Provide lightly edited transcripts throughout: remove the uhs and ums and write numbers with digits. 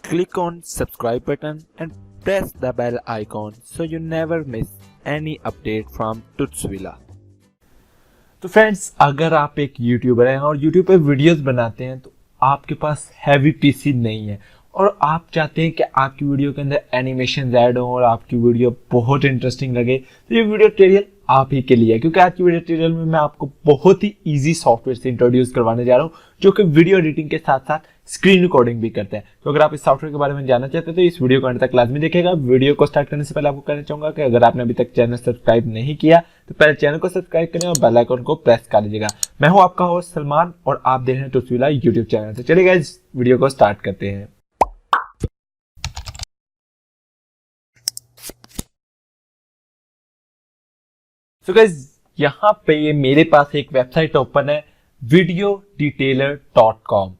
Click on subscribe button and press the bell icon so you never miss any update from Tutsvilla। तो friends, अगर आप एक YouTuber हैं और YouTube पे वीडियोस बनाते हैं तो आपके पास हैवी पीसी नहीं है और आप चाहते हैं कि आपकी वीडियो के अंदर एनिमेशन ऐड हो और आपकी वीडियो बहुत इंटरेस्टिंग लगे, तो ये वीडियो ट्यूटोरियल आप ही के लिए है। क्योंकि आज की वीडियो ट्यूटोरियल में मैं आपको बहुत ही इजी सॉफ्टवेयर से इंट्रोड्यूस करवाने जा रहा हूँ जो कि वीडियो एडिटिंग के साथ साथ स्क्रीन रिकॉर्डिंग भी करता है। तो अगर आप इस सॉफ्टवेयर के बारे में जानना चाहते हैं तो इस वीडियो को अंत तक लाजमी देखिएगा। वीडियो को स्टार्ट करने से पहले आपको कहना चाहूंगा कि अगर आपने अभी तक चैनल सब्सक्राइब नहीं किया तो पहले चैनल को सब्सक्राइब करें और बेल आइकन को प्रेस कर लीजिएगा। मैं हूं आपका होस्ट सलमान और आप देख रहे हैं तुत्सविला यूट्यूब चैनल। तो चलिए गाइस, वीडियो को स्टार्ट करते हैं। तो गाइस, यहाँ पे ये मेरे पास एक वेबसाइट ओपन है videodetailer.com।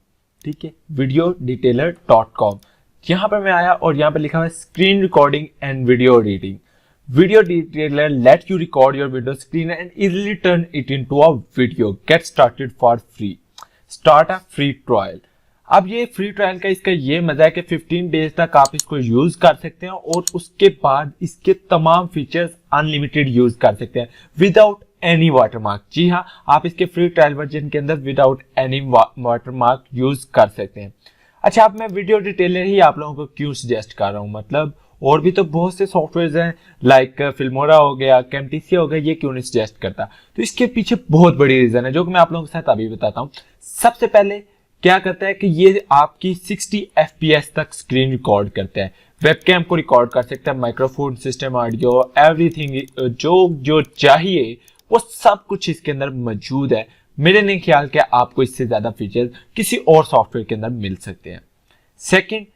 ठीक है, videodetailer.com। यहाँ पर मैं आया और यहाँ पर लिखा हुआ है screen recording and video editing. Video Detailer let you record your video screen and easily turn it into a video. Get started for free. Start a free trial. अब ये फ्री ट्रायल का इसका ये मजा है कि 15 डेज तक आप इसको यूज कर सकते हैं और उसके बाद इसके तमाम फीचर्स अनलिमिटेड यूज कर सकते हैं विदाउट एनी वाटरमार्क। जी हाँ, आप इसके फ्री ट्रायल वर्जन के अंदर विदाउट एनी वाटरमार्क यूज कर सकते हैं। अच्छा, अब मैं वीडियो डिटेलर ही आप लोगों को क्यों सजेस्ट कर रहा हूँ, मतलब और भी तो बहुत से सॉफ्टवेयर हैं लाइक फिल्मोरा हो गया, कैमटीसी हो गया, ये क्यों नहीं सजेस्ट करता? तो इसके पीछे बहुत बड़ी रीजन है जो कि मैं आप लोगों के साथ अभी बताता हूँ। सबसे पहले क्या करता है कि ये आपकी 60 FPS तक स्क्रीन रिकॉर्ड करता है, वेबकैम को रिकॉर्ड कर सकता है, माइक्रोफोन सिस्टम, ऑडियो, एवरीथिंग जो चाहिए वो सब कुछ इसके अंदर मौजूद है। मेरे नहीं ख्याल कि आपको इससे ज्यादा फीचर्स किसी और सॉफ्टवेयर के अंदर मिल सकते हैं। सेकंड,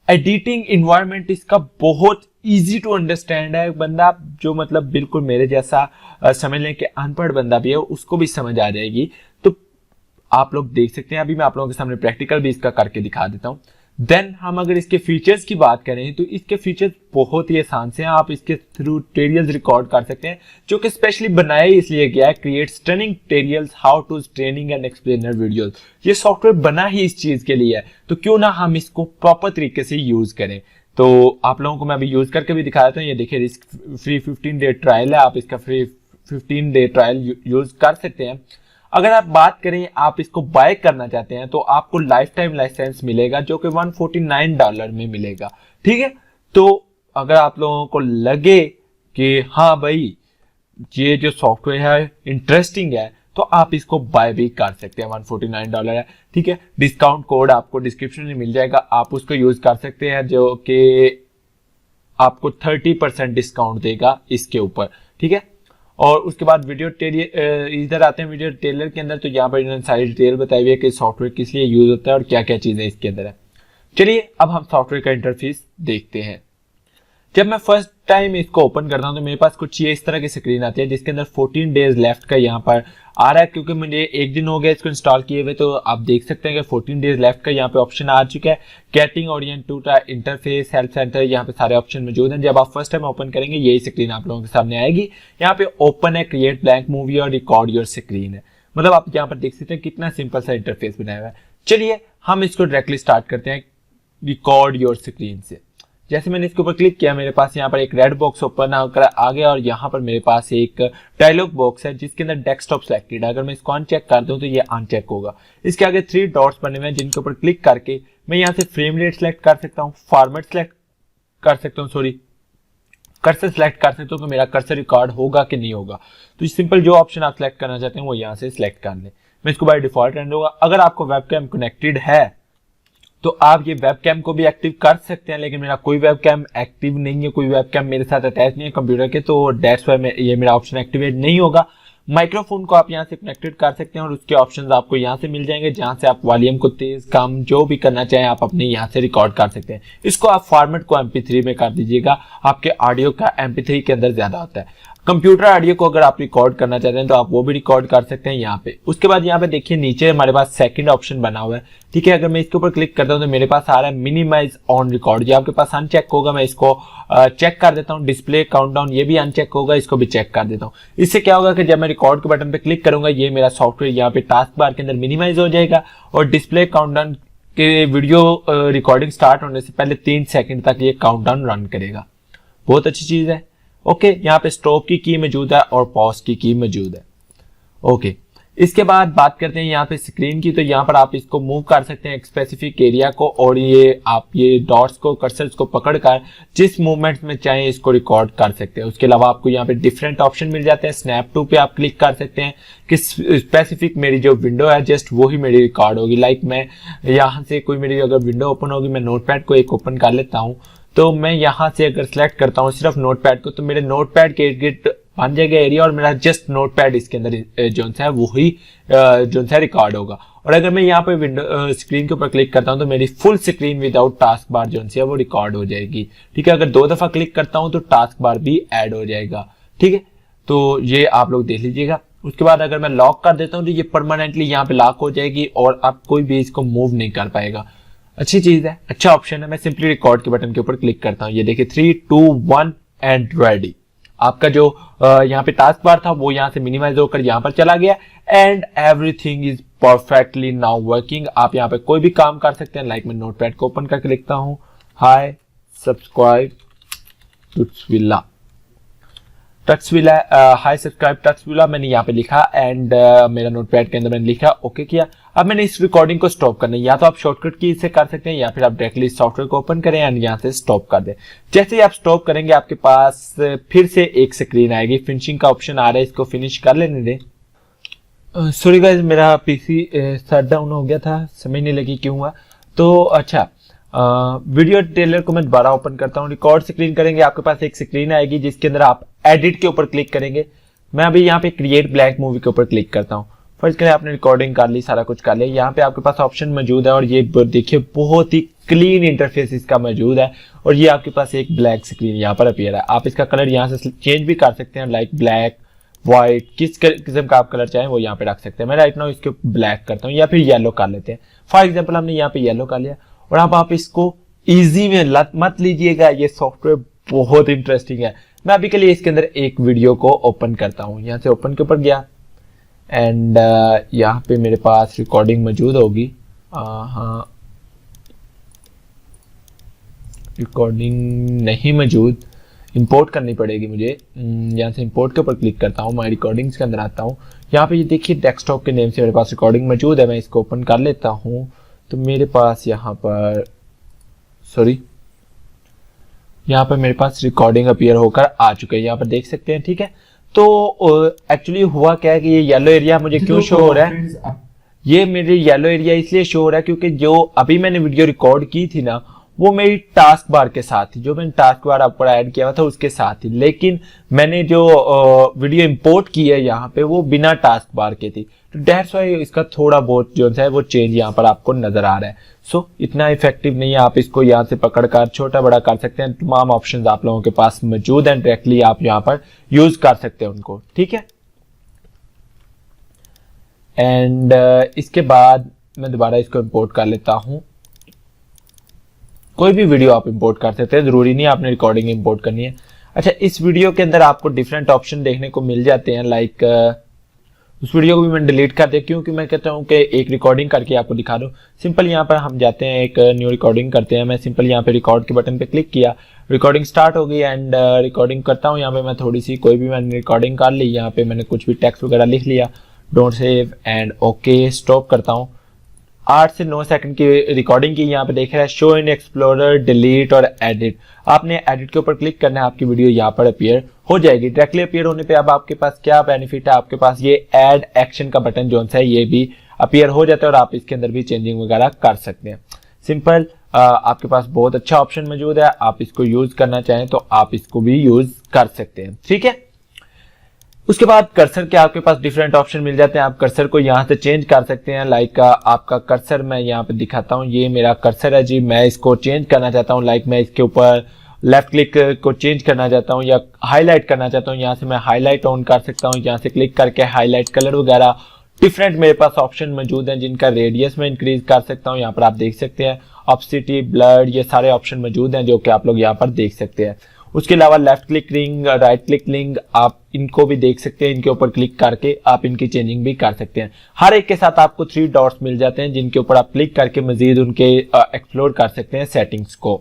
एडिटिंग इन्वायरमेंट इसका बहुत इजी टू अंडरस्टैंड है। बंदा जो मतलब बिल्कुल मेरे जैसा समझ लें कि अनपढ़ बंदा भी है उसको भी समझ आ जाएगी। तो आप लोग देख सकते हैं, अभी मैं आप लोगों के सामने प्रैक्टिकल भी इसका करके दिखा देता हूं। देन हम अगर इसके फीचर्स की बात करें तो इसके फीचर्स बहुत ही आसान से हैं। आप इसके थ्रू ट्यूटोरियल्स रिकॉर्ड कर सकते हैं जो कि स्पेशली बनाया इसलिए गया है, create stunning tutorials how to training and explainer videos. ये सॉफ्टवेयर बना ही इस चीज के लिए है, तो क्यों ना हम इसको प्रॉपर तरीके से यूज करें। तो आप लोगों को मैं अभी यूज करके भी दिखा देता हूँ। ये देखिए, रिस्क फ्री 15 डे ट्रायल है, आप इसका फ्री 15 डे ट्रायल यूज कर सकते हैं। अगर आप बात करें, आप इसको बाय करना चाहते हैं तो आपको लाइफ टाइम लाइसेंस मिलेगा जो कि $149 में मिलेगा। ठीक है, तो अगर आप लोगों को लगे कि हाँ भाई ये जो सॉफ्टवेयर है इंटरेस्टिंग है तो आप इसको बाय भी कर सकते हैं। $149 है। ठीक है, डिस्काउंट कोड आपको डिस्क्रिप्शन में मिल जाएगा, आप उसको यूज कर सकते हैं जो कि आपको 30% डिस्काउंट देगा इसके ऊपर। ठीक है, और उसके बाद वीडियो इधर आते हैं वीडियो टेलर के अंदर। तो यहाँ पर इन्होंने सारी डिटेल बताई हुई है कि सॉफ्टवेयर किस लिए यूज होता है और क्या क्या चीजें इसके अंदर है। चलिए अब हम सॉफ्टवेयर का इंटरफेस देखते हैं। जब मैं फर्स्ट टाइम इसको ओपन करता हूं तो मेरे पास कुछ ये इस तरह की स्क्रीन आती है जिसके अंदर 14 डेज लेफ्ट का यहाँ पर आ रहा है। क्योंकि मुझे एक दिन हो गया इसको इंस्टॉल किए हुए, तो आप देख सकते हैं कि 14 डेज लेफ्ट का यहाँ पे ऑप्शन आ चुका है। Getting audience to interface, help centre, यहाँ पे सारे ऑप्शन मौजूद हैं। जब आप फर्स्ट टाइम ओपन करेंगे यही स्क्रीन आप लोगों के सामने आएगी। यहाँ पे ओपन है, क्रिएट ब्लैंक मूवी और रिकॉर्ड योर स्क्रीन है। मतलब आप यहाँ पर देख सकते हैं कितना सिंपल सा इंटरफेस बनाया हुआ है। चलिए हम इसको डायरेक्टली स्टार्ट करते हैं रिकॉर्ड योर स्क्रीन से। जैसे मैंने इसके ऊपर क्लिक किया, मेरे पास यहाँ पर एक रेड बॉक्स ओपन होकर आ गया और यहाँ पर मेरे पास एक डायलॉग बॉक्स है जिसके अंदर डेस्कटॉप सिलेक्टेड है। अगर मैं इसको अनचेक कर दूं तो ये अनचेक होगा। इसके आगे 3 डॉट्स बने हुए हैं जिनके ऊपर क्लिक करके मैं यहाँ से फ्रेम रेट सेलेक्ट कर सकता हूँ, फॉर्मेट सेलेक्ट कर सकता हूँ, कर्सर सेलेक्ट कर सकता हूँ कि मेरा कर्सर रिकॉर्ड होगा कि नहीं होगा। तो सिंपल जो ऑप्शन आप सेलेक्ट करना चाहते हैं वो यहाँ से सिलेक्ट कर लें। मैं इसको बाय डिफॉल्ट रहने दूंगा। अगर आपको वेबकैम कनेक्टेड है तो आप ये वेबकैम को भी एक्टिव कर सकते हैं, लेकिन मेरा कोई वेबकैम एक्टिव नहीं है, कोई वेबकैम मेरे साथ अटैच नहीं है कंप्यूटर के, तो दैट्स व्हाई ये मेरा ऑप्शन एक्टिवेट नहीं होगा। माइक्रोफोन को आप यहाँ से कनेक्टेड कर सकते हैं और उसके ऑप्शंस आपको यहाँ से मिल जाएंगे जहां से आप वॉल्यूम को तेज कम जो भी करना चाहें आप अपने यहाँ से रिकॉर्ड कर सकते हैं। इसको आप फॉर्मेट को MP3 में कर दीजिएगा, आपके ऑडियो का MP3 के अंदर ज्यादा होता है। कंप्यूटर ऑडियो को अगर आप रिकॉर्ड करना चाहते हैं तो आप वो भी रिकॉर्ड कर सकते हैं यहाँ पे। उसके बाद यहाँ पे देखिए नीचे हमारे पास सेकंड ऑप्शन बना हुआ है। ठीक है, अगर मैं इसके ऊपर क्लिक करता हूँ तो मेरे पास आ रहा है मिनिमाइज ऑन रिकॉर्ड। जो आपके पास अनचेक होगा मैं इसको चेक कर देता हूँ। डिस्प्ले काउंटडाउन ये भी अनचेक होगा, इसको भी चेक कर देता हूँ। इससे क्या होगा कि जब मैं रिकॉर्ड के बटन पे क्लिक करूंगा ये मेरा सॉफ्टवेयर यहाँ पे टास्क बार के अंदर मिनिमाइज हो जाएगा और डिस्प्ले काउंटडाउन कि वीडियो रिकॉर्डिंग स्टार्ट होने से पहले 3 सेकंड तक ये काउंटडाउन रन करेगा। बहुत अच्छी चीज है। ओके, यहाँ पे स्टॉप की की मौजूद है और पॉज की की मौजूद है। ओके, इसके बाद बात करते हैं यहाँ पे स्क्रीन की। तो यहाँ पर आप इसको मूव कर सकते हैं एक स्पेसिफिक एरिया को, और ये आप ये डॉट्स को, कर्सर्स को पकड़कर जिस मूवमेंट में चाहे इसको रिकॉर्ड कर सकते हैं। उसके अलावा आपको यहाँ पे डिफरेंट ऑप्शन मिल जाते हैं। स्नैप टू पे आप क्लिक कर सकते हैं कि स्पेसिफिक मेरी जो विंडो है जस्ट वही मेरी रिकॉर्ड होगी। लाइक मैं यहाँ से कोई मेरी अगर विंडो ओपन होगी, मैं नोटपैड को एक ओपन कर लेता हूँ, तो मैं यहाँ से अगर सेलेक्ट करता हूँ सिर्फ नोटपैड को, तो मेरे नोटपैड के गिट बन जाएगा एरिया और मेरा जस्ट नोटपैड इसके अंदर जो है वही जो है रिकॉर्ड होगा। और अगर मैं यहाँ पे विंडो स्क्रीन के ऊपर क्लिक करता हूँ तो मेरी full screen without task bar जो है वो रिकॉर्ड हो जाएगी। ठीक है, अगर 2 दफा क्लिक करता हूँ तो टास्क बार भी ऐड हो जाएगा। ठीक है, तो ये आप लोग देख लीजिएगा। उसके बाद अगर मैं लॉक कर देता हूँ तो ये परमानेंटली यहाँ पे लॉक हो जाएगी और अब कोई भी इसको मूव नहीं कर पाएगा। अच्छी चीज है, अच्छा ऑप्शन है। मैं सिंपली रिकॉर्ड के बटन के ऊपर क्लिक करता हूँ, ये देखिए 3, 2, 1 एंड रेडी। आपका जो यहाँ पे टास्क बार था वो यहाँ से मिनिमाइज होकर यहाँ पर चला गया and everything is perfectly now working. आप यहाँ पे कोई भी काम कर सकते हैं। लाइक मैं नोटपैड को ओपन करके लिखता हूँ, हाय सब्सक्राइब टक्सविला, हाय सब्सक्राइब टक्सविला मैंने यहाँ पे लिखा एंड मेरा नोटपैड के अंदर मैंने लिखा, ओके किया। अब मैंने इस रिकॉर्डिंग को स्टॉप करना है। या तो आप शॉर्टकट की से कर सकते हैं या फिर आप डायरेक्टली सॉफ्टवेयर को ओपन करें एंड यहाँ से स्टॉप कर दें। जैसे ही आप स्टॉप करेंगे आपके पास फिर से एक स्क्रीन आएगी, फिनिशिंग का ऑप्शन आ रहा है, इसको फिनिश कर लेने दें। सॉरी गाइस, मेरा पीसी शट डाउन हो गया था, समझ नहीं लगी क्यों हुआ। तो अच्छा, वीडियो डिटेलर को मैं दोबारा ओपन करता हूँ। रिकॉर्ड स्क्रीन करेंगे, आपके पास एक स्क्रीन आएगी जिसके अंदर आप एडिट के ऊपर क्लिक करेंगे। मैं अभी यहाँ पे क्रिएट ब्लैक मूवी के ऊपर क्लिक करता हूँ। फर्स्ट करें, आपने रिकॉर्डिंग कर ली, सारा कुछ कर लिया। यहाँ पे आपके पास ऑप्शन मौजूद है और ये देखिए बहुत ही क्लीन इंटरफेस इसका मौजूद है और ये आपके पास एक ब्लैक स्क्रीन यहाँ पर अपीयर है। आप इसका कलर यहाँ से चेंज भी कर सकते हैं, लाइक ब्लैक, व्हाइट, किस किस्म का आप कलर चाहें वो यहाँ पे रख सकते हैं। मैं राइट नाउ इसको ब्लैक करता हूँ या फिर येलो कर लेते हैं। फॉर एग्जाम्पल हमने यहाँ पे येलो कर लिया और अब आप इसको इजी में लत मत लीजिएगा, ये सॉफ्टवेयर बहुत इंटरेस्टिंग है। मैं अभी के लिए इसके अंदर एक वीडियो को ओपन करता हूँ। यहाँ से ओपन के ऊपर गया एंड यहाँ पे मेरे पास रिकॉर्डिंग मौजूद होगी। हाँ, रिकॉर्डिंग नहीं मौजूद, इंपोर्ट करनी पड़ेगी मुझे। यहाँ से इंपोर्ट के ऊपर क्लिक करता हूँ, माई रिकॉर्डिंग्स के अंदर आता हूँ। यहाँ पे ये देखिए डेस्कटॉप के नेम से मेरे पास रिकॉर्डिंग मौजूद है। मैं इसको ओपन कर लेता हूँ तो मेरे पास यहाँ पर यहाँ पर मेरे पास रिकॉर्डिंग अपीयर होकर आ चुके हैं, यहाँ पर देख सकते हैं। ठीक है, तो एक्चुअली हुआ क्या है कि ये येलो एरिया मुझे क्यों शो हो रहा है, ये मेरे येलो एरिया इसलिए शो हो रहा है क्योंकि जो अभी मैंने वीडियो रिकॉर्ड की थी ना वो मेरी टास्क बार के साथ थी, जो मैंने टास्क बार आपको ऐड किया हुआ था उसके साथ थी। लेकिन मैंने जो वीडियो इंपोर्ट की है यहाँ पे वो बिना टास्क बार के थी, तो दैट्स व्हाई इसका थोड़ा बहुत जो है वो चेंज यहाँ पर आपको नजर आ रहा है। सो इतना इफेक्टिव नहीं है। आप इसको यहाँ से पकड़कर छोटा बड़ा कर सकते हैं। तमाम ऑप्शंस आप लोगों के पास मौजूद हैं, डायरेक्टली आप यहाँ पर यूज कर सकते हैं उनको। ठीक है, एंड इसके बाद मैं दोबारा इसको इंपोर्ट कर लेता हूँ। कोई भी वीडियो आप इंपोर्ट कर सकते हैं, जरूरी नहीं आपने रिकॉर्डिंग इंपोर्ट करनी है। अच्छा, इस वीडियो के अंदर आपको डिफरेंट ऑप्शन देखने को मिल जाते हैं। लाइक उस वीडियो को भी मैं डिलीट कर दे क्योंकि मैं कहता हूँ कि एक रिकॉर्डिंग करके आपको दिखा दूँ। सिंपल यहाँ पर हम जाते हैं, एक न्यू रिकॉर्डिंग करते हैं। मैं सिंपल यहाँ पे रिकॉर्ड के बटन पे क्लिक किया, रिकॉर्डिंग स्टार्ट हो गई एंड रिकॉर्डिंग करता हूँ। यहाँ पे मैं थोड़ी सी कोई भी मैंने रिकॉर्डिंग कर ली, यहाँ पे मैंने कुछ भी टेक्स्ट वगैरह लिख लिया, don't save and okay, stop करता हूँ। 8 से 9 सेकंड की रिकॉर्डिंग की, यहाँ पे देख रहा है शो इन एक्सप्लोरर, डिलीट और एडिट। आपने एडिट के ऊपर क्लिक करना है, आपकी वीडियो यहाँ पर अपीयर हो जाएगी। डायरेक्टली अपीयर होने पे अब आपके पास क्या बेनिफिट है, आपके पास ये ऐड एक्शन का बटन जो है ये भी अपीयर हो जाता है और आप इसके अंदर भी चेंजिंग वगैरह कर सकते हैं। सिंपल, आपके पास बहुत अच्छा ऑप्शन मौजूद है। आप इसको यूज करना चाहें तो आप इसको भी यूज कर सकते हैं। ठीक है, उसके बाद कर्सर के आपके पास डिफरेंट ऑप्शन मिल जाते हैं। आप कर्सर को यहाँ से चेंज कर सकते हैं। लाइक आपका कर्सर मैं यहाँ पे दिखाता हूँ, ये मेरा कर्सर है जी। मैं इसको चेंज करना चाहता हूँ, लाइक मैं इसके ऊपर लेफ्ट क्लिक को चेंज करना चाहता हूँ या हाईलाइट करना चाहता हूँ। यहाँ से मैं हाईलाइट ऑन कर सकता हूँ, यहाँ से क्लिक करके हाईलाइट कलर वगैरह डिफरेंट मेरे पास ऑप्शन मौजूद हैं जिनका रेडियस में इंक्रीज कर सकता हूँ। यहाँ पर आप देख सकते हैं ऑप्सिटी, ब्लड, ये सारे ऑप्शन मौजूद हैं जो कि आप लोग यहाँ पर देख सकते हैं। उसके अलावा left click link, right click link, आप इनको भी देख सकते हैं। इनके ऊपर क्लिक करके आप इनकी चेंजिंग भी कर सकते हैं। हर एक के साथ आपको 3 डॉट्स मिल जाते हैं जिनके ऊपर आप क्लिक करके मजीद उनके एक्सप्लोर कर सकते हैं सेटिंग्स को।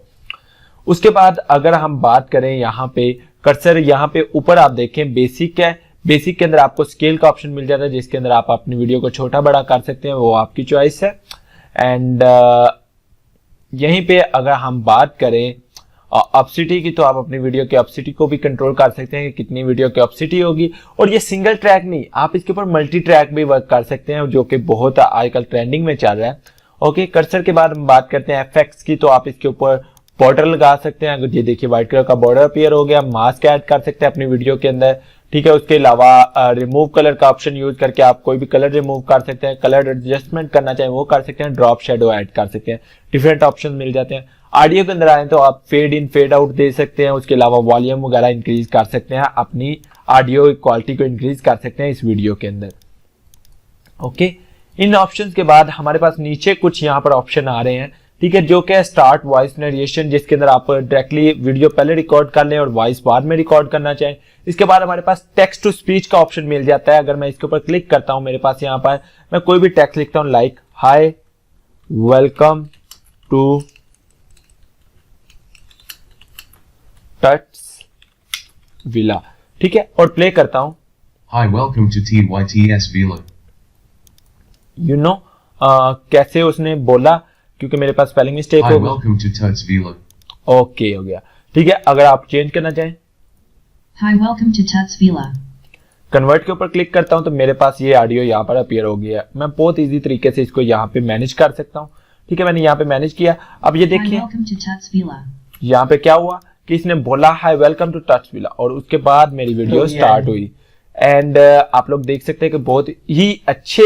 उसके बाद अगर हम बात करें यहाँ पे कर्सर, यहाँ पे ऊपर आप देखें बेसिक है। बेसिक के अंदर आपको स्केल का ऑप्शन मिल जाता है जिसके अंदर आप अपनी वीडियो को छोटा बड़ा कर सकते हैं, वो आपकी चॉइस है। एंड यहीं पे अगर हम बात करें ऑप्सिटी की, तो आप अपनी वीडियो की ऑप्सिटी को भी कंट्रोल कर सकते हैं कि कितनी वीडियो की ऑप्सिटी होगी। और ये सिंगल ट्रैक नहीं, आप इसके ऊपर मल्टी ट्रैक भी वर्क कर सकते हैं जो कि बहुत आजकल ट्रेंडिंग में चल रहा है। ओके, कर्सर के बाद हम बात करते हैं एफेक्ट्स की, तो आप इसके ऊपर बॉर्डर लगा सकते हैं। अगर ये देखिए व्हाइट कलर का बॉर्डर अपीयर हो गया, मास्क ऐड कर सकते हैं अपनी वीडियो के अंदर, ठीक है। उसके अलावा रिमूव कलर का ऑप्शन यूज करके आप कोई भी कलर रिमूव कर सकते हैं। कलर एडजस्टमेंट करना चाहें वो कर सकते हैं। ड्रॉप शेडो ऐड कर सकते हैं। डिफरेंट ऑप्शन मिल जाते हैं। ऑडियो के अंदर आए तो आप फेड इन फेड आउट दे सकते हैं। उसके अलावा वॉल्यूम वगैरह इंक्रीज कर सकते हैं, अपनी ऑडियो क्वालिटी को इंक्रीज कर सकते हैं इस वीडियो के अंदर। ओके, इन ऑप्शंस के बाद हमारे पास नीचे कुछ यहाँ पर ऑप्शन आ रहे हैं, ठीक है, जो कि स्टार्ट वॉइस नरेशन, जिसके अंदर आप डायरेक्टली वीडियो पहले रिकॉर्ड कर लें और वॉइस बाद में रिकॉर्ड करना चाहें। इसके बाद हमारे पास टेक्स्ट टू स्पीच का ऑप्शन मिल जाता है। अगर मैं इसके ऊपर क्लिक करता हूं, मेरे पास यहाँ पर मैं कोई भी टेक्स्ट लिखता हूं, like hi welcome to touch villa, ठीक है, और प्ले करता हूं। Hi, welcome to TYTS Villa. You know कैसे उसने बोला, क्योंकि मेरे पास स्पेलिंग मिस्टेक Hi, हो गई। welcome to Tuts Villa. Okay हो गया, ठीक है। अगर आप चेंज करना चाहें, Hi, welcome to Tuts Villa. Convert के ऊपर क्लिक करता हूं तो मेरे पास ये ऑडियो यहाँ पर अपीयर हो गया है। मैं बहुत इजी तरीके से इसको यहाँ पे मैनेज कर सकता हूँ, ठीक है। मैंने यहाँ पे मैनेज किया। अब ये Hi, देखिए welcome to Tuts Villa. यहाँ पे क्या हुआ कि इसने बोला hi welcome to touch villa, और उसके बाद मेरी वीडियो स्टार्ट हुई। एंड आप लोग देख सकते हैं कि बहुत ही अच्छे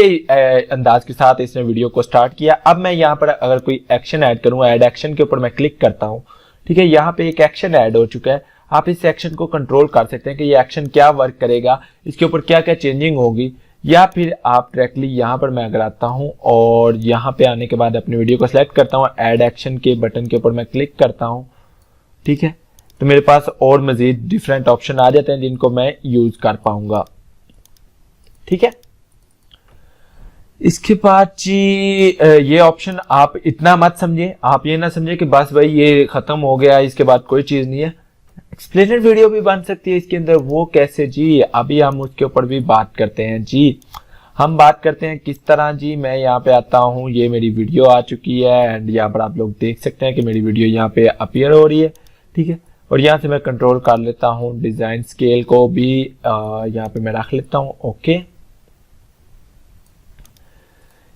अंदाज के साथ इसने वीडियो को स्टार्ट किया। अब मैं यहाँ पर अगर कोई एक्शन ऐड करूँ, ऐड एक्शन के ऊपर मैं क्लिक करता हूँ, ठीक है। यहाँ पे एक एक्शन ऐड हो चुका है। आप इस एक्शन को कंट्रोल कर सकते हैं कि ये एक्शन क्या वर्क करेगा, इसके ऊपर क्या क्या चेंजिंग होगी, या फिर आप डायरेक्टली यहाँ पर मैं अगर आता हूँ और यहाँ पे आने के बाद अपनी वीडियो को सिलेक्ट करता हूँ, ऐड एक्शन के बटन के ऊपर मैं क्लिक करता हूँ, ठीक है, तो मेरे पास और मजीद डिफरेंट ऑप्शन आ जाते हैं जिनको मैं यूज कर पाऊंगा, ठीक है। इसके बाद जी ये ऑप्शन आप इतना मत समझिए, आप ये ना समझिए कि बस भाई ये खत्म हो गया, इसके बाद कोई चीज नहीं है। एक्सप्लेनर वीडियो भी बन सकती है इसके अंदर, वो कैसे जी, अभी हम उसके ऊपर भी बात करते हैं जी। हम बात करते हैं किस तरह जी। मैं यहाँ पे आता हूँ, ये मेरी वीडियो आ चुकी है एंड यहाँ पर आप लोग देख सकते हैं कि मेरी वीडियो यहाँ पे अपीयर हो रही है, ठीक है। और यहाँ से मैं कंट्रोल कर लेता हूँ, डिजाइन स्केल को भी यहाँ पे मैं रख लेता हूँ। ओके,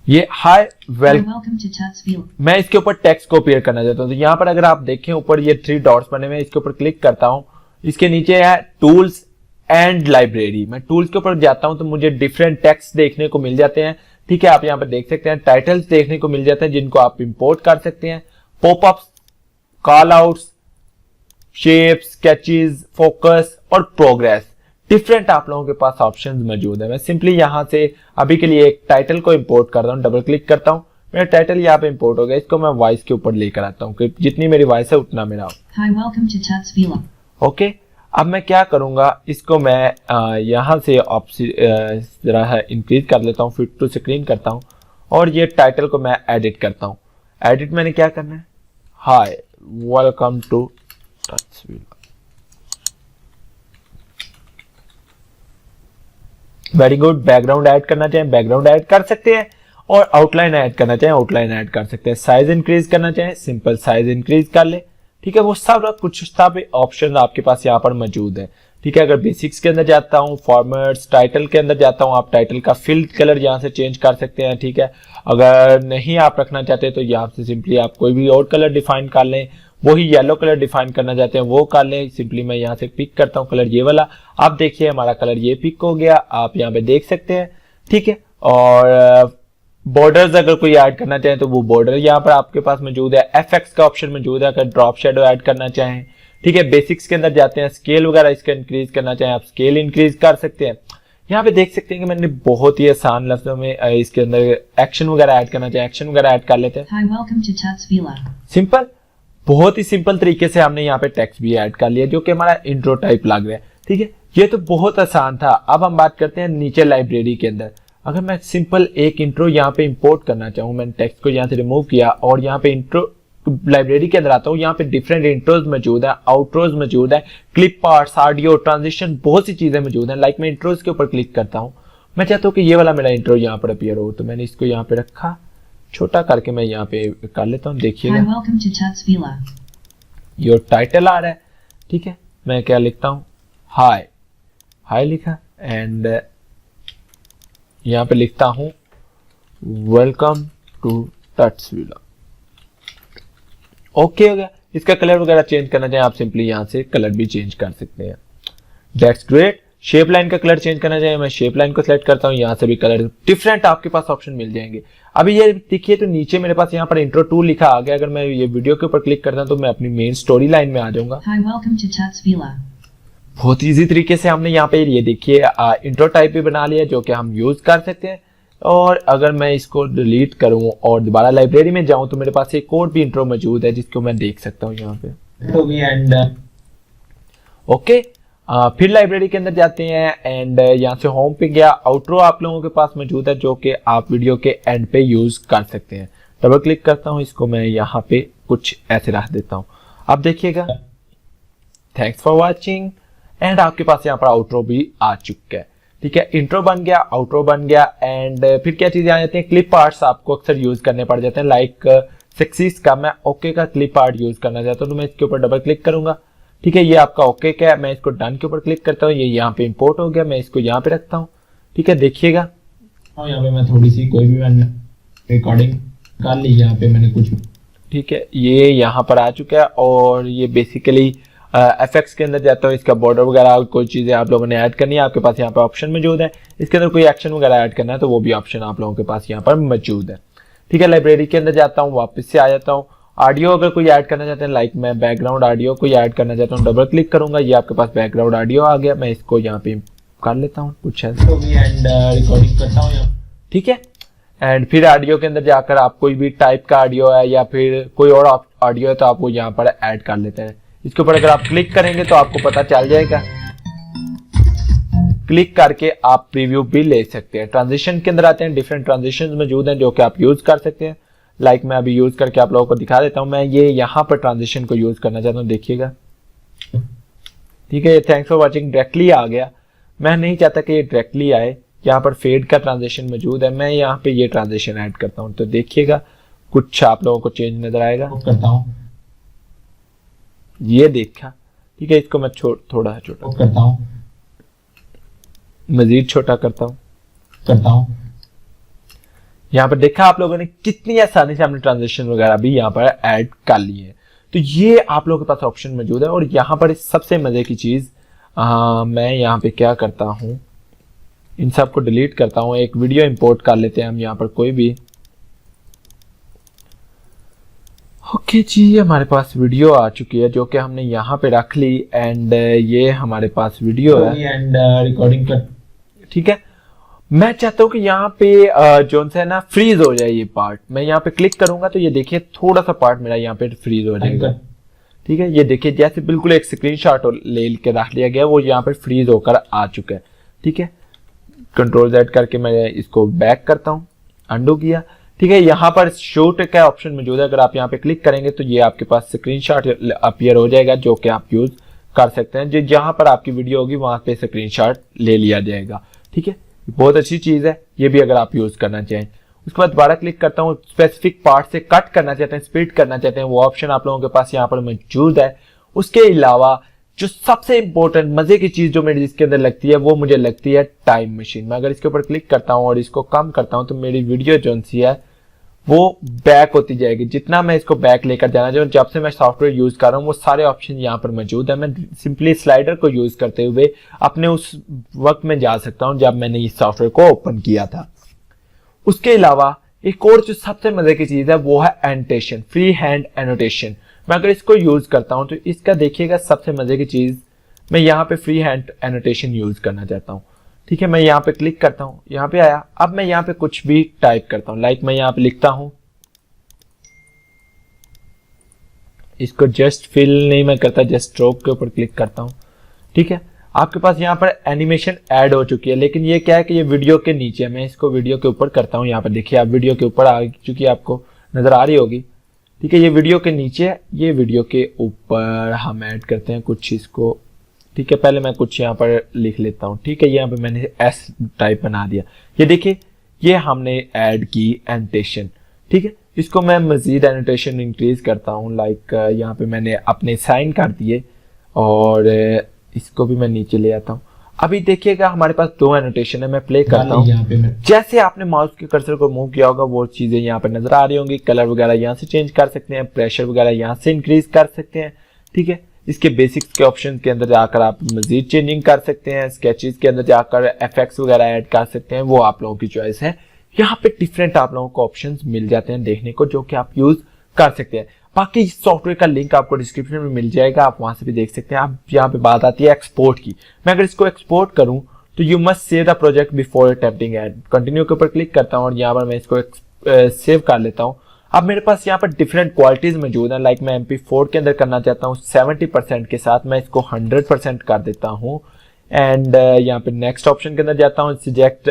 ये हाय Hi, welcome, welcome to Tuts Villa. मैं इसके ऊपर टेक्स्ट को अपीयर करना चाहता हूँ। तो यहाँ पर अगर आप देखें ऊपर ये 3 डॉट्स बने हुए हैं, इसके ऊपर क्लिक करता हूँ, इसके नीचे है टूल्स एंड लाइब्रेरी। मैं टूल्स के ऊपर जाता हूँ तो मुझे डिफरेंट टेक्स्ट देखने को मिल जाते हैं, ठीक है। आप यहाँ पर देख सकते हैं टाइटल्स देखने को मिल जाते हैं जिनको आप इंपोर्ट कर सकते हैं, popups, call outs, shapes, sketches, focus और प्रोग्रेस। डिफरेंट आप लोगों के पास ऑप्शंस मौजूद है। मैं सिंपली यहां से अभी के लिए एक टाइटल को इंपोर्ट करता हूं, डबल क्लिक करता हूं, मेरा टाइटल यहाँ पे इंपोर्ट हो गया। इसको मैं वॉइस के ऊपर लेकर आता हूं कि जितनी मेरी वॉइस है उतना मेरा हो। Hi, welcome to Tuts Villa. Okay, अब मैं क्या करूंगा, इसको मैं यहां से जरा इंक्रीज कर लेता हूं, फिट टू स्क्रीन करता हूं, और ये टाइटल को मैं एडिट करता हूं। एडिट मैंने क्या करना है, hi welcome to touch villa. Very good. Background add करना चाहें बैकग्राउंड ऐड कर सकते हैं, और आउटलाइन ऐड करना चाहें आउटलाइन ऐड कर सकते हैं। साइज इंक्रीज करना चाहें सिंपल साइज इंक्रीज कर ले, ठीक है। वो सब कुछ सब ऑप्शन आपके पास यहाँ पर मौजूद है, ठीक है। अगर बेसिक्स के अंदर जाता हूँ, फॉर्मेट्स, टाइटल के अंदर जाता हूँ, आप टाइटल का फिल कलर यहाँ से चेंज कर सकते हैं, ठीक है। अगर नहीं आप रखना चाहते तो यहाँ से सिंपली आप कोई भी और कलर डिफाइन कर लें, वही येलो कलर डिफाइन करना चाहते हैं वो कर लें। सिंपली मैं यहाँ से पिक करता हूँ कलर ये वाला, आप देखिए हमारा कलर ये पिक हो गया, आप यहाँ पे देख सकते हैं, ठीक है। और बॉर्डर्स अगर कोई ऐड करना चाहे तो वो बॉर्डर यहाँ पर आपके पास मौजूद है। एफएक्स का ऑप्शन मौजूद है अगर ड्रॉप शेडो ऐड करना चाहें, ठीक है। बेसिक्स के अंदर जाते हैं, स्केल वगैरह इसका इंक्रीज करना चाहें आप स्केल इंक्रीज कर सकते हैं। यहाँ पे देख सकते हैं कि मैंने बहुत ही आसान लफ्जों में इसके अंदर एक्शन वगैरह ऐड करना चाहे एक्शन वगैरह ऐड कर लेते हैं। Hi, welcome to Tuts Villa. Simple, बहुत ही सिंपल तरीके से हमने यहाँ पे टेक्स्ट भी ऐड कर लिया जो कि हमारा इंट्रो टाइप लग रहा है। ठीक है, ये तो बहुत आसान था। अब हम बात करते हैं नीचे लाइब्रेरी के अंदर। अगर मैं सिंपल एक इंट्रो यहाँ पे इंपोर्ट करना चाहूँ, मैंने टेक्स्ट को यहाँ से रिमूव किया और यहाँ पे इंट्रो लाइब्रेरी के अंदर आता हूँ, यहाँ पे डिफरेंट इंट्रोज मौजूद है, आउट्रोज मौजूद है, क्लिप पार्ट्स, ऑडियो, ट्रांजिशन, बहुत सी चीजें मौजूद हैं। लाइक मैं इंट्रोज के ऊपर क्लिक करता हूँ, मैं चाहता हूँ कि ये वाला मेरा इंट्रो यहाँ पर अपीयर हो, तो मैंने इसको यहाँ पे रखा, छोटा करके मैं यहाँ पे कर लेता हूँ। Hi, देखिएगा welcome to Tatsvila. Your title आ रहा है। ठीक है, मैं क्या लिखता हूँ, हाय, हाय लिखा एंड यहाँ पे लिखता हूँ वेलकम टू टट्सविला। ओके हो गया। इसका कलर वगैरह चेंज करना चाहें आप सिंपली यहाँ से कलर भी चेंज कर सकते हैं। That's great. शेप लाइन का कलर चेंज करना चाहिए, मैं शेप लाइन को सिलेक्ट करता हूँ, यहाँ से भी कलर डिफरेंट आपके पास ऑप्शन मिल जाएंगे। अभी ये देखिए तो नीचे मेरे पास यहाँ पर इंट्रो 2 लिखा आ गया। अगर मैं ये वीडियो के ऊपर क्लिक करता हूँ तो मैं अपनी मेन स्टोरी लाइन में आ जाऊंगा। Hi, welcome to Tatsvila. बहुत इजी तरीके से हमने यहाँ पे ये देखिए इंट्रो टाइप भी बना लिया जो कि हम यूज कर सकते हैं। और अगर मैं इसको डिलीट करूँ और दोबारा लाइब्रेरी में जाऊँ तो मेरे पास एक और भी इंट्रो मौजूद है जिसको मैं देख सकता हूँ यहाँ पे। ओके, फिर लाइब्रेरी के अंदर जाते हैं एंड यहाँ से होम पे गया। आउट्रो आप लोगों के पास मौजूद है जो कि आप वीडियो के एंड पे यूज कर सकते हैं। डबल क्लिक करता हूँ, इसको मैं यहाँ पे कुछ ऐसे रख देता हूँ। अब देखिएगा, थैंक्स फॉर वॉचिंग एंड आपके पास यहाँ पर आउट्रो भी आ चुका है। ठीक है, इंट्रो बन गया, आउट्रो बन गया एंड फिर क्या चीजें आ जाती हैं, क्लिप पार्ट्स आपको अक्सर यूज करने पड़ जाते हैं। लाइक सक्सीस का मैं ओके का क्लिप पार्ट यूज करना चाहता हूँ तो मैं इसके ऊपर डबल क्लिक करूंगा। ठीक है, ये आपका ओके का है, मैं इसको डन के ऊपर क्लिक करता हूँ, ये यहाँ पे इंपोर्ट हो गया, मैं इसको यहाँ पे रखता हूँ। ठीक है, देखिएगा यहाँ पे मैं थोड़ी सी कोई भी मैंने रिकॉर्डिंग कर ली, यहाँ पे मैंने कुछ। ठीक है, ये यहाँ पर आ चुका है और ये बेसिकली एफएक्स के अंदर जाता हूँ। इसका बॉर्डर वगैरह कोई चीजें आप लोगों ने ऐड करनी है, आपके पास यहाँ पे ऑप्शन मौजूद है। इसके अंदर कोई एक्शन वगैरह ऐड करना है तो वो भी ऑप्शन आप लोगों के पास यहाँ पर मौजूद है। ठीक है, लाइब्रेरी के अंदर जाता हूँ, वापस से आ जाता हूँ। ऑडियो अगर कोई ऐड करना चाहते हैं, लाइक मैं बैकग्राउंड ऑडियो कोई ऐड करना चाहता हूँ, डबल क्लिक करूंगा, ये आपके पास बैकग्राउंड ऑडियो आ गया। मैं इसको यहाँ पे कर लेता हूँ कुछ ऐसा एंड रिकॉर्डिंग करता हूँ यहाँ। ठीक है, एंड फिर ऑडियो के अंदर जाकर आप कोई भी टाइप का ऑडियो है या फिर कोई और ऑडियो है तो आप वो यहाँ पर ऐड कर लेते हैं। इसके ऊपर अगर आप क्लिक करेंगे तो आपको पता चल जाएगा। क्लिक करके आप प्रीव्यू भी ले सकते हैं। ट्रांजिशन के अंदर आते हैं, डिफरेंट ट्रांजिशन मौजूद हैं जो कि आप यूज कर सकते हैं। लाइक मैं अभी यूज करके आप लोगों को दिखा देता हूं। मैं ये यहाँ पर ट्रांजिशन को यूज करना चाहता हूँ, देखिएगा। ठीक है, ये थैंक्स फॉर वाचिंग डायरेक्टली आ गया। मैं नहीं चाहता कि ये डायरेक्टली आए, यहाँ पर फेड का ट्रांजिशन मौजूद है, मैं यहाँ पे ये ट्रांजिशन ऐड करता हूँ तो देखिएगा कुछ आप लोगों को चेंज नजर आएगा। करता हूँ, ये देखा। ठीक है, इसको मैं थोड़ा छोटा करता हूँ, मजीद छोटा करता हूँ। यहाँ पर देखा आप लोगों ने कितनी आसानी से हमने ट्रांजिशन वगैरह भी यहाँ पर ऐड कर लिए है। तो ये आप लोगों के पास ऑप्शन मौजूद है। और यहाँ पर सबसे मजे की चीज मैं यहाँ पे क्या करता हूँ, इन सब को डिलीट करता हूँ, एक वीडियो इंपोर्ट कर लेते हैं हम यहाँ पर कोई भी। ओके जी, हमारे पास वीडियो आ चुकी है जो कि हमने यहाँ पे रख ली एंड ये हमारे पास वीडियो है एंड रिकॉर्डिंग कर। ठीक है, मैं चाहता हूँ कि यहाँ पे जो है ना फ्रीज हो जाए ये पार्ट। मैं यहाँ पे क्लिक करूंगा तो ये देखिए थोड़ा सा पार्ट मेरा यहाँ पे फ्रीज हो जाएगा। ठीक है, ये देखिए जैसे बिल्कुल एक स्क्रीनशॉट ले के रख लिया गया, वो यहाँ पे फ्रीज होकर आ चुका है। ठीक है, कंट्रोल Z करके मैं इसको बैक करता हूँ, अंडू किया। ठीक है, यहाँ पर शूट का ऑप्शन मौजूद है, अगर आप यहाँ पे क्लिक करेंगे तो ये आपके पास स्क्रीनशॉट अपीयर हो जाएगा जो कि आप यूज कर सकते हैं। जहां पर आपकी वीडियो होगी वहां पे स्क्रीनशॉट ले लिया जाएगा। ठीक है, बहुत अच्छी चीज है ये भी, अगर आप यूज करना चाहें। उसके बाद दोबारा क्लिक करता हूँ, स्पेसिफिक पार्ट से कट करना चाहते हैं, स्प्लिट करना चाहते हैं, वो ऑप्शन आप लोगों के पास यहाँ पर मौजूद है। उसके अलावा जो सबसे इंपॉर्टेंट मजे की चीज जो मेरी इसके अंदर लगती है वो मुझे लगती है टाइम मशीन। मैं अगर इसके ऊपर क्लिक करता हूँ और इसको कम करता हूँ तो मेरी वीडियो जो सी है वो बैक होती जाएगी। जितना मैं इसको बैक लेकर जाना चाहूँ, जब से मैं सॉफ्टवेयर यूज कर रहा हूँ वो सारे ऑप्शन यहाँ पर मौजूद है। मैं सिंपली स्लाइडर को यूज करते हुए अपने उस वक्त में जा सकता हूँ जब मैंने इस सॉफ्टवेयर को ओपन किया था। उसके अलावा एक और जो सबसे मजे की चीज है वो है एनोटेशन, फ्री हैंड एनोटेशन। मैं अगर इसको यूज करता हूं तो इसका देखिएगा सबसे मजे की चीज, मैं यहाँ पे फ्री हैंड एनोटेशन यूज करना चाहता हूँ। ठीक है, मैं यहाँ पे क्लिक करता हूँ, यहाँ पे आया। अब मैं यहाँ पे कुछ भी टाइप करता हूँ, लाइक मैं यहाँ पे लिखता हूँ इसको जस्ट फिल नहीं मैं करता, जस्ट स्ट्रोक के ऊपर क्लिक करता हूँ। ठीक है, आपके पास यहाँ पर एनिमेशन ऐड हो चुकी है, लेकिन ये क्या है कि ये वीडियो के नीचे है। मैं इसको वीडियो के ऊपर करता हूँ। यहाँ पर देखिए आप वीडियो के ऊपर आ चुकी है, आपको नजर आ रही होगी। ठीक है, ये वीडियो के नीचे है, ये वीडियो के ऊपर हम ऐड करते हैं कुछ इसको। ठीक है, पहले मैं कुछ यहाँ पर लिख लेता हूँ। ठीक है, यहाँ पे मैंने एस टाइप बना दिया। ये देखिए, ये हमने ऐड की एनोटेशन। ठीक है, इसको मैं मजीद एनोटेशन इंक्रीज करता हूँ। लाइक यहाँ पे मैंने अपने साइन कर दिए और इसको भी मैं नीचे ले आता हूँ। अभी देखिएगा हमारे पास 2 एनोटेशन है। मैं प्ले करता हूँ। यहाँ पे मैं जैसे आपने माउस के कर्सर को मूव किया होगा वो चीजें यहाँ पे नजर आ रही होंगी। कलर वगैरह यहाँ से चेंज कर सकते हैं, प्रेशर वगैरह यहाँ से इंक्रीज कर सकते हैं। ठीक है, इसके बेसिक्स के ऑप्शन के अंदर जाकर आप मजीद चेंजिंग कर सकते हैं। स्केचेस के अंदर जाकर एफेक्ट्स वगैरह ऐड कर सकते हैं, वो आप लोगों की चॉइस है। यहाँ पे डिफरेंट आप लोगों को ऑप्शंस मिल जाते हैं देखने को, जो कि आप यूज कर सकते हैं। बाकी इस सॉफ्टवेयर का लिंक आपको डिस्क्रिप्शन में मिल जाएगा, आप वहां से भी देख सकते हैं। आप यहाँ पे बात आती है एक्सपोर्ट की। मैं अगर इसको एक्सपोर्ट करूं तो you must save the project before attempting add. Continue के ऊपर क्लिक करता हूँ और यहाँ पर मैं इसको सेव कर लेता हूँ। अब मेरे पास यहाँ पर डिफरेंट क्वालिटीज मौजूद हैं। लाइक मैं MP4 के अंदर करना चाहता हूँ 70% के साथ, मैं इसको 100% कर देता हूँ। एंड यहाँ पे नेक्स्ट ऑप्शन के अंदर जाता हूँ, सजेक्ट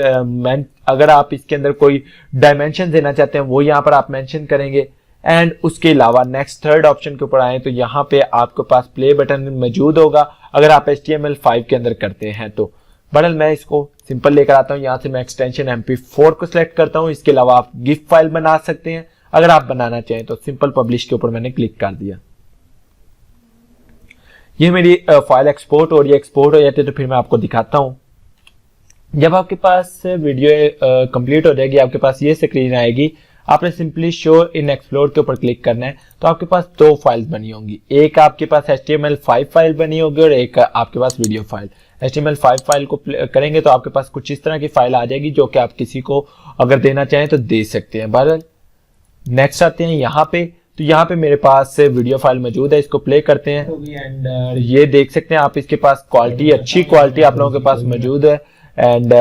अगर आप इसके अंदर कोई डायमेंशन देना चाहते हैं वो यहाँ पर आप मेंशन करेंगे। एंड उसके अलावा नेक्स्ट थर्ड ऑप्शन के ऊपर आए तो यहाँ पे आपके पास प्ले बटन मौजूद होगा अगर आप HTML5 के अंदर करते हैं तो। बहरहाल मैं इसको सिंपल लेकर आता हूँ। यहाँ से मैं एक्सटेंशन MP4 को सिलेक्ट करता हूँ। इसके अलावा आप गिफ फाइल बना सकते हैं अगर आप बनाना चाहें तो। सिंपल पब्लिश के ऊपर मैंने क्लिक कर दिया। ये मेरी फाइल एक्सपोर्ट हो रही है। एक्सपोर्ट हो जाती है तो फिर मैं आपको दिखाता हूँ। जब आपके पास वीडियो कंप्लीट हो जाएगी, आपके पास ये स्क्रीन आएगी। आपने सिंपली शो इन एक्सप्लोर के ऊपर क्लिक करना है तो आपके पास 2 फाइल्स बनी होंगी। एक आपके पास HTML5 फाइल बनी होगी और एक आपके पास वीडियो फाइल। HTML5 फाइल को करेंगे तो आपके पास कुछ इस तरह की फाइल आ जाएगी, जो कि आप किसी को अगर देना चाहें तो दे सकते हैं। बहरहाल नेक्स्ट आते हैं यहाँ पे, तो यहाँ पे मेरे पास वीडियो फाइल मौजूद है। इसको प्ले करते हैं एंड ये देख सकते हैं आप, इसके पास क्वालिटी, अच्छी क्वालिटी आप लोगों के पास मौजूद है। एंड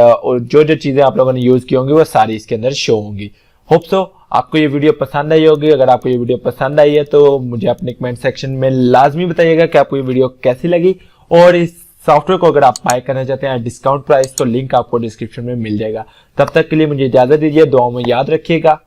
जो जो चीजें आप लोगों ने यूज की होंगी वो सारी इसके अंदर शो होंगी। होप सो आपको ये वीडियो पसंद आई होगी। अगर आपको ये वीडियो पसंद आई है तो मुझे अपने कमेंट सेक्शन में लाजमी बताइएगा कि आपको ये वीडियो कैसी लगी। और इस सॉफ्टवेयर को अगर आप बाय करना चाहते हैं डिस्काउंट प्राइस तो लिंक आपको डिस्क्रिप्शन में मिल जाएगा। तब तक के लिए मुझे इजाजत दीजिए, दुआओं में याद रखिएगा।